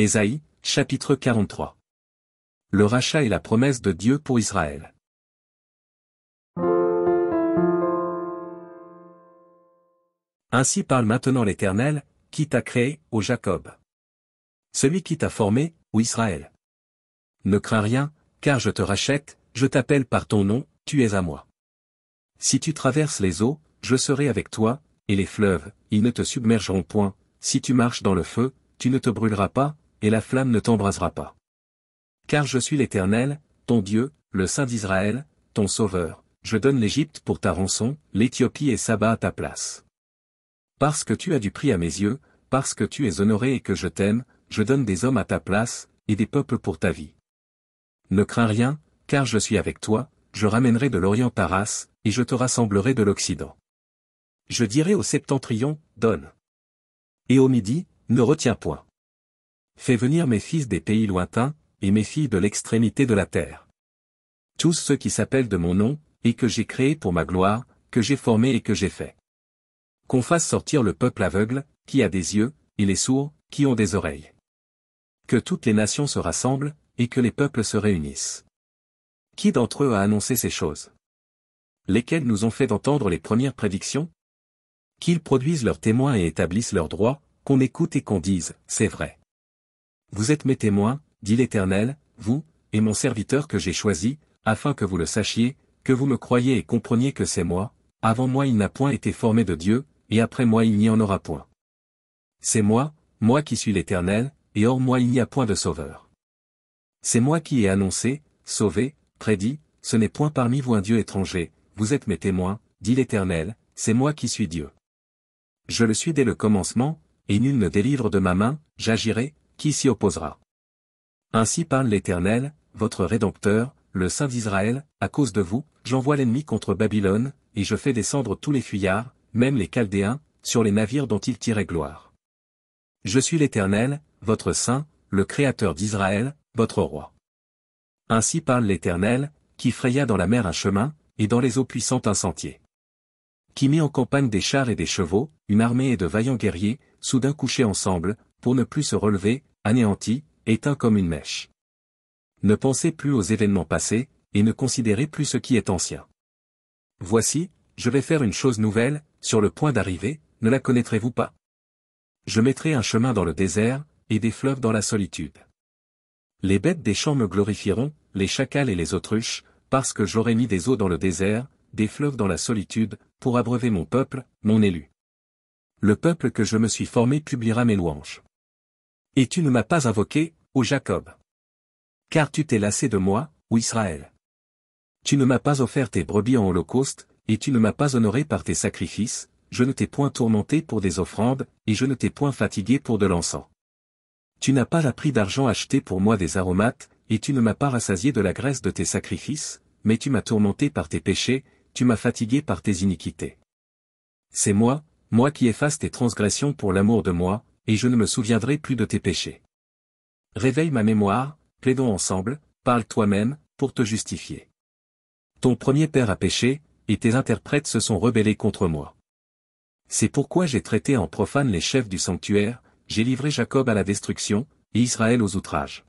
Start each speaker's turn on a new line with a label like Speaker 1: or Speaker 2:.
Speaker 1: Ésaïe, chapitre 43. Le rachat et la promesse de Dieu pour Israël. Ainsi parle maintenant l'Éternel, qui t'a créé, ô Jacob. Celui qui t'a formé, ô Israël. Ne crains rien, car je te rachète, je t'appelle par ton nom, tu es à moi. Si tu traverses les eaux, je serai avec toi, et les fleuves, ils ne te submergeront point, si tu marches dans le feu, tu ne te brûleras pas, et la flamme ne t'embrasera pas. Car je suis l'Éternel, ton Dieu, le Saint d'Israël, ton Sauveur, je donne l'Égypte pour ta rançon, l'Éthiopie et Saba à ta place. Parce que tu as du prix à mes yeux, parce que tu es honoré et que je t'aime, je donne des hommes à ta place, et des peuples pour ta vie. Ne crains rien, car je suis avec toi, je ramènerai de l'Orient ta race, et je te rassemblerai de l'Occident. Je dirai au septentrion, donne. Et au midi, ne retiens point. Fais venir mes fils des pays lointains, et mes filles de l'extrémité de la terre. Tous ceux qui s'appellent de mon nom, et que j'ai créés pour ma gloire, que j'ai formés et que j'ai fait. Qu'on fasse sortir le peuple aveugle, qui a des yeux, et les sourds, qui ont des oreilles. Que toutes les nations se rassemblent, et que les peuples se réunissent. Qui d'entre eux a annoncé ces choses? Lesquels nous ont fait d'entendre les premières prédictions? Qu'ils produisent leurs témoins et établissent leurs droits, qu'on écoute et qu'on dise, c'est vrai. Vous êtes mes témoins, dit l'Éternel, vous, et mon serviteur que j'ai choisi, afin que vous le sachiez, que vous me croyiez et compreniez que c'est moi, avant moi il n'a point été formé de Dieu, et après moi il n'y en aura point. C'est moi, moi qui suis l'Éternel, et hors moi il n'y a point de sauveur. C'est moi qui ai annoncé, sauvé, prédit, ce n'est point parmi vous un Dieu étranger, vous êtes mes témoins, dit l'Éternel, c'est moi qui suis Dieu. Je le suis dès le commencement, et nul ne délivre de ma main, j'agirai, qui s'y opposera? Ainsi parle l'Éternel, votre Rédempteur, le Saint d'Israël, à cause de vous, j'envoie l'ennemi contre Babylone, et je fais descendre tous les fuyards, même les Chaldéens, sur les navires dont ils tiraient gloire. Je suis l'Éternel, votre Saint, le Créateur d'Israël, votre Roi. Ainsi parle l'Éternel, qui fraya dans la mer un chemin, et dans les eaux puissantes un sentier. Qui mit en campagne des chars et des chevaux, une armée et de vaillants guerriers, soudain couchés ensemble, pour ne plus se relever, anéantis, éteints comme une mèche. Ne pensez plus aux événements passés, et ne considérez plus ce qui est ancien. Voici, je vais faire une chose nouvelle, sur le point d'arriver, ne la connaîtrez-vous pas? Je mettrai un chemin dans le désert, et des fleuves dans la solitude. Les bêtes des champs me glorifieront, les chacals et les autruches, parce que j'aurai mis des eaux dans le désert, des fleuves dans la solitude, pour abreuver mon peuple, mon élu. Le peuple que je me suis formé publiera mes louanges. Et tu ne m'as pas invoqué, ô Jacob. Car tu t'es lassé de moi, ô Israël. Tu ne m'as pas offert tes brebis en holocauste, et tu ne m'as pas honoré par tes sacrifices, je ne t'ai point tourmenté pour des offrandes, et je ne t'ai point fatigué pour de l'encens. Tu n'as pas à prix d'argent acheté pour moi des aromates, et tu ne m'as pas rassasié de la graisse de tes sacrifices, mais tu m'as tourmenté par tes péchés, tu m'as fatigué par tes iniquités. C'est moi, moi qui efface tes transgressions pour l'amour de moi, et je ne me souviendrai plus de tes péchés. Réveille ma mémoire, plaidons ensemble, parle toi-même, pour te justifier. Ton premier père a péché, et tes interprètes se sont rebellés contre moi. C'est pourquoi j'ai traité en profane les chefs du sanctuaire, j'ai livré Jacob à la destruction, et Israël aux outrages.